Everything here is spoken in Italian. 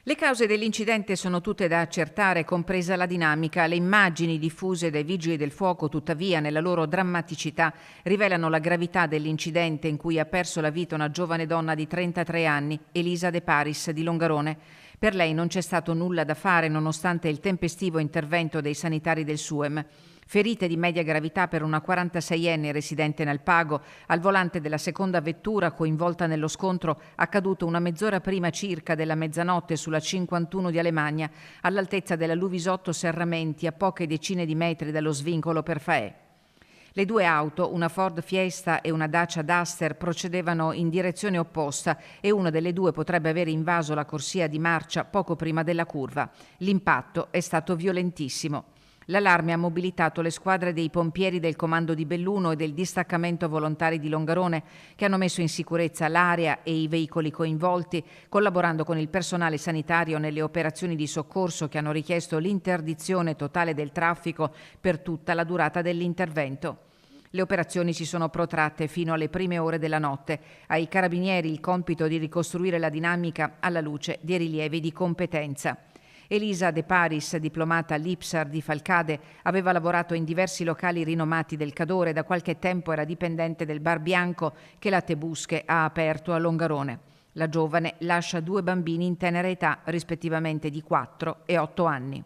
Le cause dell'incidente sono tutte da accertare, compresa la dinamica. Le immagini diffuse dai vigili del fuoco, tuttavia, nella loro drammaticità, rivelano la gravità dell'incidente in cui ha perso la vita una giovane donna di 33 anni, Elisa De Paris di Longarone. Per lei non c'è stato nulla da fare nonostante il tempestivo intervento dei sanitari del SUEM. Ferite di media gravità per una 46enne residente nel Pago, al volante della seconda vettura coinvolta nello scontro accaduto una mezz'ora prima circa della mezzanotte sulla 51 di Alemagna, all'altezza della Luvisotto Serramenti, a poche decine di metri dallo svincolo per Faè. Le due auto, una Ford Fiesta e una Dacia Duster, procedevano in direzione opposta e una delle due potrebbe aver invaso la corsia di marcia poco prima della curva. L'impatto è stato violentissimo. L'allarme ha mobilitato le squadre dei pompieri del comando di Belluno e del distaccamento volontari di Longarone, che hanno messo in sicurezza l'area e i veicoli coinvolti, collaborando con il personale sanitario nelle operazioni di soccorso che hanno richiesto l'interdizione totale del traffico per tutta la durata dell'intervento. Le operazioni si sono protratte fino alle prime ore della notte. Ai carabinieri il compito di ricostruire la dinamica alla luce dei rilievi di competenza. Elisa De Paris, diplomata all'IPSAR di Falcade, aveva lavorato in diversi locali rinomati del Cadore e da qualche tempo era dipendente del Bar Bianco che la Tebusche ha aperto a Longarone. La giovane lascia 2 bambini in tenera età, rispettivamente di 4 e 8 anni.